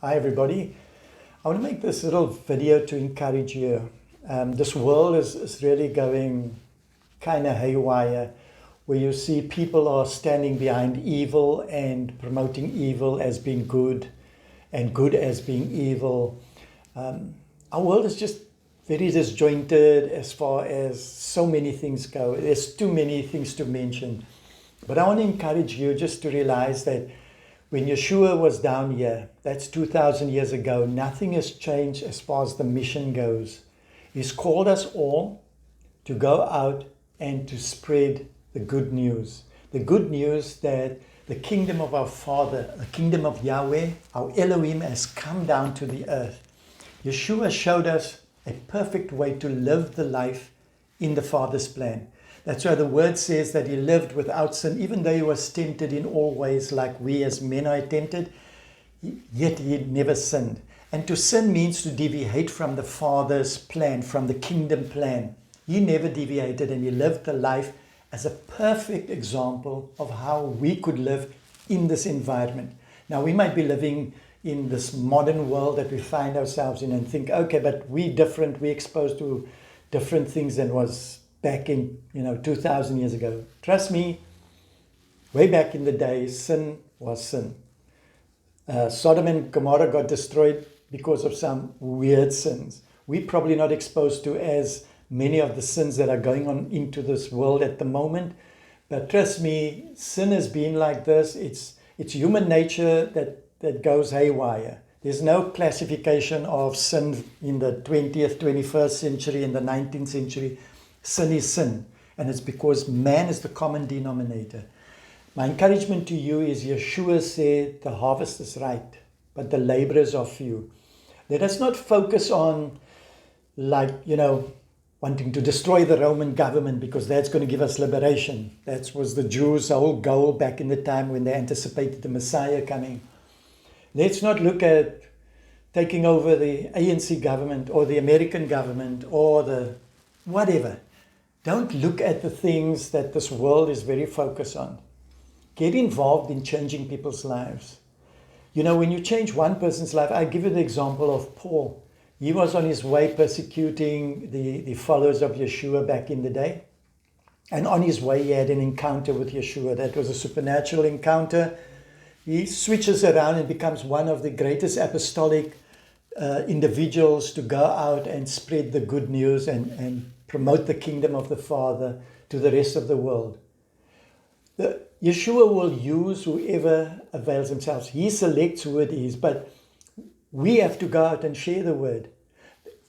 Hi everybody. I want to make this little video to encourage you. This world is really going kind of haywire, where you see people are standing behind evil and promoting evil as being good and good as being evil. Our world is just very disjointed as far as so many things go. There's too many things to mention. But I want to encourage you just to realize that when Yeshua was down here, that's 2,000 years ago, nothing has changed as far as the mission goes. He's called us all to go out and to spread the good news. The good news that the kingdom of our Father, the kingdom of Yahweh, our Elohim, has come down to the earth. Yeshua showed us a perfect way to live the life in the Father's plan. That's why the word says that he lived without sin, even though he was tempted in all ways like we as men are tempted, yet he never sinned. And to sin means to deviate from the Father's plan, from the kingdom plan. He never deviated, and he lived the life as a perfect example of how we could live in this environment. Now, we might be living in this modern world that we find ourselves in and think, okay, but we're different, we're exposed to different things than was back in 2,000 years ago. Trust me, way back in the day, sin was sin. Sodom and Gomorrah got destroyed because of some weird sins. We're probably not exposed to as many of the sins that are going on into this world at the moment. But trust me, sin has been like this. It's human nature that goes haywire. There's no classification of sin in the 20th, 21st century, in the 19th century. Sin is sin, and it's because man is the common denominator. My encouragement to you is Yeshua said the harvest is ripe, but the laborers are few. Let us not focus on wanting to destroy the Roman government because that's going to give us liberation. That was the Jews' whole goal back in the time when they anticipated the Messiah coming. Let's not look at taking over the ANC government or the American government or the whatever. Don't look at the things that this world is very focused on. Get involved in changing people's lives. When you change one person's life, I give you the example of Paul. He was on his way persecuting the followers of Yeshua back in the day. And on his way, he had an encounter with Yeshua. That was a supernatural encounter. He switches around and becomes one of the greatest apostolic individuals to go out and spread the good news and promote the kingdom of the Father to the rest of the world. Yeshua will use whoever avails themselves. He selects who it is, but we have to go out and share the word.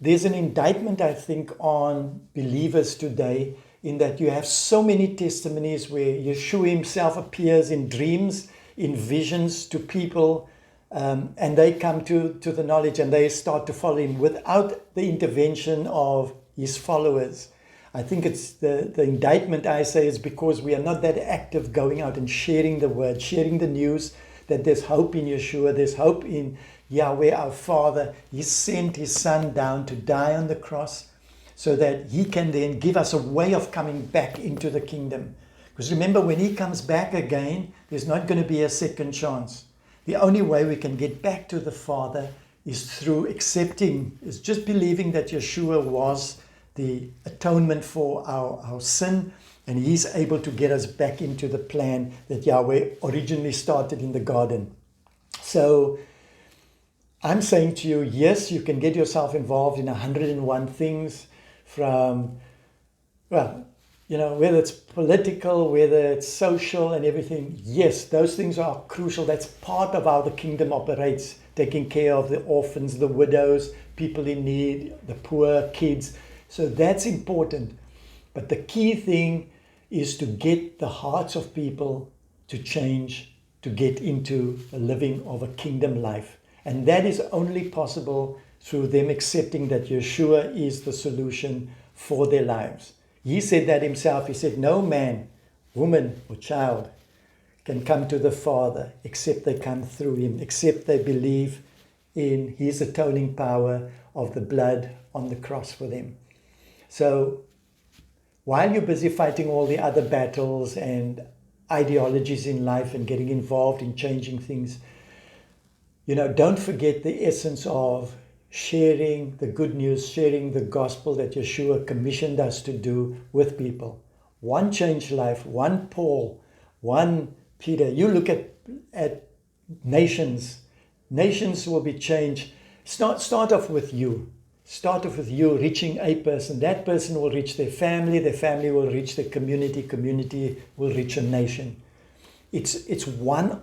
There's an indictment, I think, on believers today in that you have so many testimonies where Yeshua himself appears in dreams, in visions to people, and they come to the knowledge and they start to follow him without the intervention of his followers. I think it's the indictment, I say, is because we are not that active going out and sharing the word, sharing the news that there's hope in Yeshua, there's hope in Yahweh our Father. He sent his Son down to die on the cross so that he can then give us a way of coming back into the kingdom. Because remember, when he comes back again, there's not going to be a second chance. The only way we can get back to the Father is through accepting, is just believing that Yeshua was the atonement for our sin, and he's able to get us back into the plan that Yahweh originally started in the garden. So I'm saying to you, yes, you can get yourself involved in 101 things from, whether it's political, whether it's social and everything. Yes, those things are crucial. That's part of how the kingdom operates, taking care of the orphans, the widows, people in need, the poor, kids. So that's important. But the key thing is to get the hearts of people to change, to get into a living of a kingdom life. And that is only possible through them accepting that Yeshua is the solution for their lives. He said that himself. He said, no man, woman, or child can come to the Father except they come through him, except they believe in his atoning power of the blood on the cross for them. So while you're busy fighting all the other battles and ideologies in life and getting involved in changing things, don't forget the essence of sharing the good news, sharing the gospel that Yeshua commissioned us to do with people. One changed life, one Paul, one Peter. You look at nations. Nations will be changed. Start off with you. Start off with you reaching a person. That person will reach their family will reach their community will reach a nation. It's one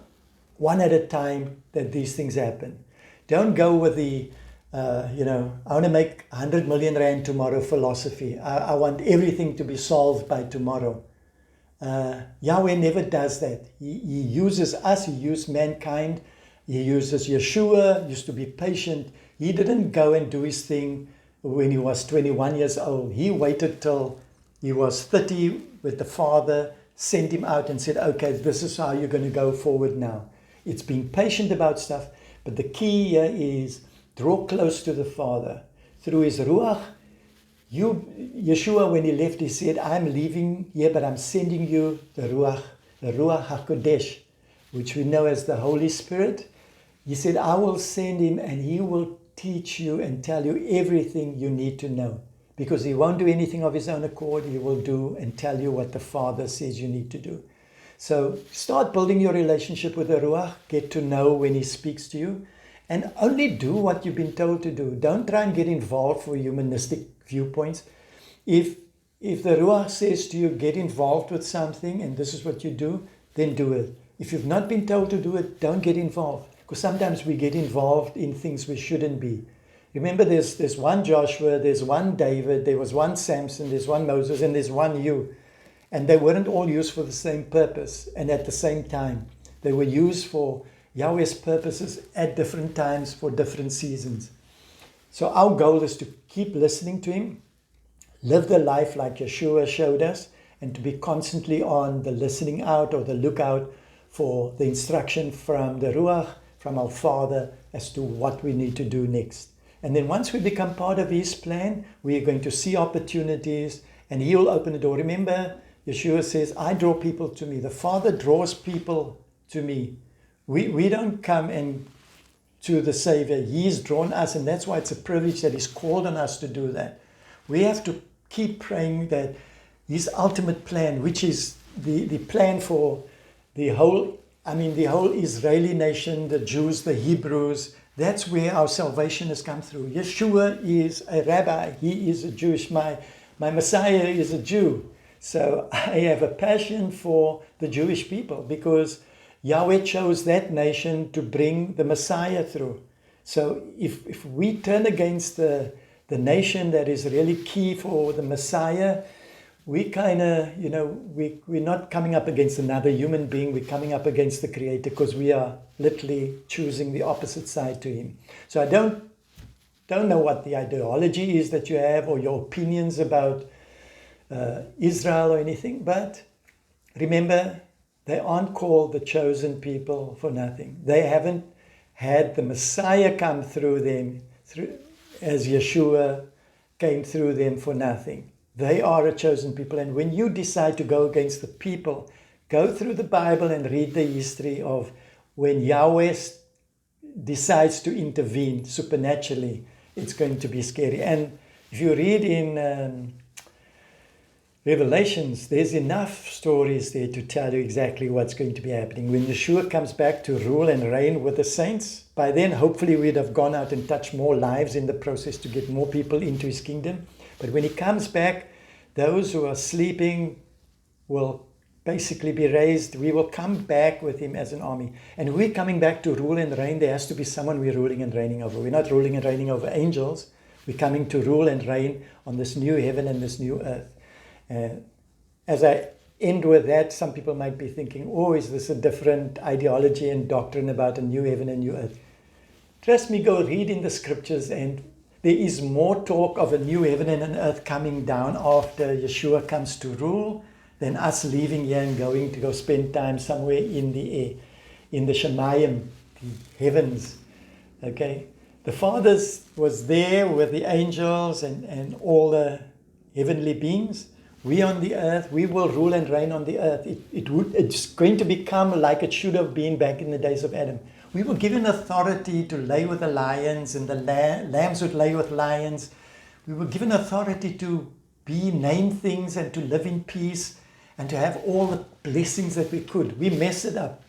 at a time that these things happen. Don't go with the, I want to make 100 million rand tomorrow philosophy. I want everything to be solved by tomorrow. Yahweh never does that. He uses us, he used mankind, he uses Yeshua, used to be patient. He didn't go and do his thing when he was 21 years old. He waited till he was 30 with the Father, sent him out and said, okay, this is how you're going to go forward now. It's being patient about stuff, but the key here is draw close to the Father. Through his Ruach, Yeshua, when he left, he said, I'm leaving here, but I'm sending you the Ruach HaKodesh, which we know as the Holy Spirit. He said, I will send him and he will teach you and tell you everything you need to know. Because he won't do anything of his own accord. He will do and tell you what the Father says you need to do. So start building your relationship with the Ruach. Get to know when he speaks to you. And only do what you've been told to do. Don't try and get involved for humanistic viewpoints. If the Ruach says to you, get involved with something and this is what you do, then do it. If you've not been told to do it, don't get involved. Because sometimes we get involved in things we shouldn't be. Remember, there's one Joshua, there's one David, there was one Samson, there's one Moses, and there's one you. And they weren't all used for the same purpose and at the same time. They were used for Yahweh's purposes at different times for different seasons. So our goal is to keep listening to him, live the life like Yeshua showed us, and to be constantly on the listening out or the lookout for the instruction from the Ruach, from our Father, as to what we need to do next. And then once we become part of his plan, we are going to see opportunities and he will open the door. Remember, Yeshua says, I draw people to me. The Father draws people to me. We don't come and to the Savior. He's drawn us, and that's why it's a privilege that he's called on us to do that. We have to keep praying that his ultimate plan, which is the plan for the whole Israeli nation, the Jews, the Hebrews, that's where our salvation has come through. Yeshua is a rabbi. He is a Jewish. My Messiah is a Jew. So I have a passion for the Jewish people because Yahweh chose that nation to bring the Messiah through. So if we turn against the nation that is really key for the Messiah, we kind of, we're not coming up against another human being. We're coming up against the Creator because we are literally choosing the opposite side to him. So I don't know what the ideology is that you have or your opinions about Israel or anything, but remember, they aren't called the chosen people for nothing. They haven't had the Messiah come through them as Yeshua came through them for nothing. They are a chosen people. And when you decide to go against the people, go through the Bible and read the history of when Yahweh decides to intervene supernaturally. It's going to be scary. And if you read in Revelations, there's enough stories there to tell you exactly what's going to be happening. When Yeshua comes back to rule and reign with the saints, by then hopefully we'd have gone out and touched more lives in the process to get more people into his kingdom. But when he comes back, those who are sleeping will basically be raised. We will come back with him as an army. And we're coming back to rule and reign. There has to be someone we're ruling and reigning over. We're not ruling and reigning over angels. We're coming to rule and reign on this new heaven and this new earth. As I end with that, some people might be thinking, oh, is this a different ideology and doctrine about a new heaven and new earth? Trust me, go read in the scriptures, and there is more talk of a new heaven and an earth coming down after Yeshua comes to rule than us leaving here and going to go spend time somewhere in the air, in the Shemayim, the heavens. Okay, the Father was there with the angels and all the heavenly beings. We on the earth, we will rule and reign on the earth. It's going to become like it should have been back in the days of Adam. We were given authority to lay with the lions, and the lambs would lay with lions. We were given authority to name things and to live in peace and to have all the blessings that we could. We messed it up.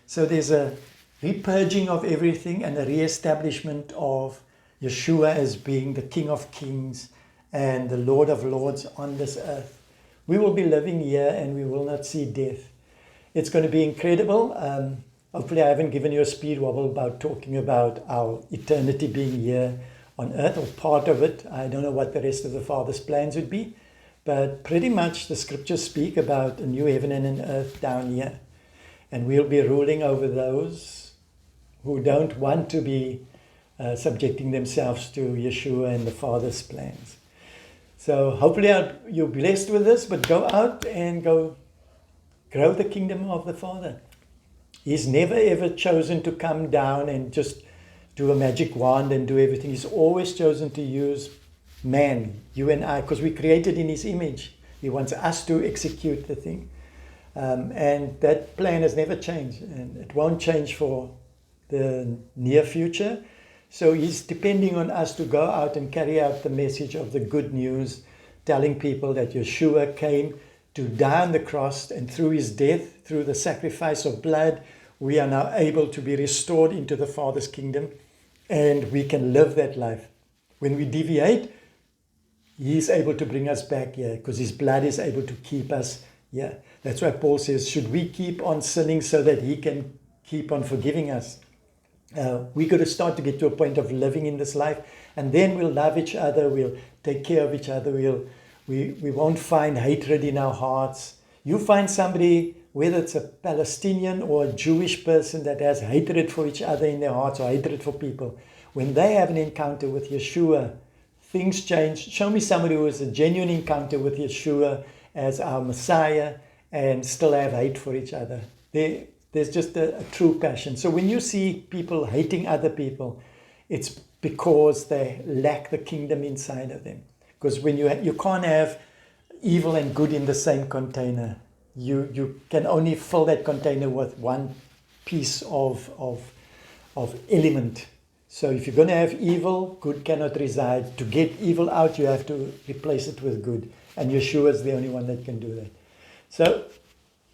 So there's a repurging of everything and a re-establishment of Yeshua as being the King of Kings and the Lord of Lords on this earth. We will be living here and we will not see death. It's going to be incredible. Hopefully I haven't given you a speed wobble about talking about our eternity being here on earth, or part of it. I don't know what the rest of the Father's plans would be, but pretty much the scriptures speak about a new heaven and an earth down here. And we'll be ruling over those who don't want to be subjecting themselves to Yeshua and the Father's plans. So hopefully you're blessed with this, but go out and go grow the kingdom of the Father. He's never ever chosen to come down and just do a magic wand and do everything. He's always chosen to use man, you and I, because we're created in his image. He wants us to execute the thing. And that plan has never changed, and it won't change for the near future. So he's depending on us to go out and carry out the message of the good news, telling people that Yeshua came to die on the cross, and through his death, through the sacrifice of blood, we are now able to be restored into the Father's kingdom, and we can live that life. When we deviate, he is able to bring us back here because his blood is able to keep us here. That's why Paul says, should we keep on sinning so that he can keep on forgiving us? We got to start to get to a point of living in this life, and then we'll love each other, we'll take care of each other, we won't find hatred in our hearts. You find somebody, whether it's a Palestinian or a Jewish person, that has hatred for each other in their hearts or hatred for people. When they have an encounter with Yeshua, things change. Show me somebody who has a genuine encounter with Yeshua as our Messiah and still have hate for each other. There's just a true passion. So when you see people hating other people, it's because they lack the kingdom inside of them. Because when you can't have evil and good in the same container. You can only fill that container with one piece of element. So if you're going to have evil, good cannot reside. To get evil out, you have to replace it with good. And Yeshua is the only one that can do that. So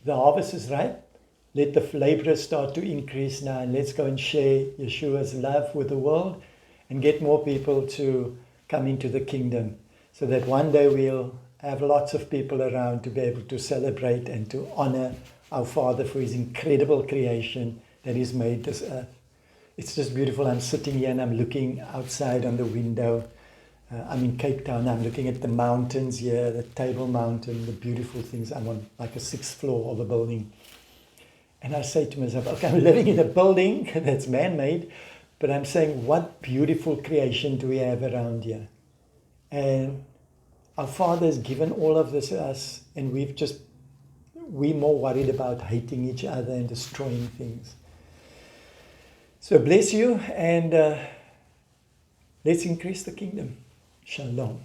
the harvest is ripe. Let the laborers start to increase now, and let's go and share Yeshua's love with the world and get more people to come into the kingdom, so that one day we'll have lots of people around to be able to celebrate and to honor our Father for his incredible creation that he's made this earth. It's just beautiful. I'm sitting here and I'm looking outside on the window. I'm in Cape Town. I'm looking at the mountains here, the Table Mountain, the beautiful things. I'm on like a 6th floor of a building. And I say to myself, okay, I'm living in a building that's man-made, but I'm saying, what beautiful creation do we have around here? And our Father has given all of this to us, and we're more worried about hating each other and destroying things. So bless you, and let's increase the kingdom. Shalom.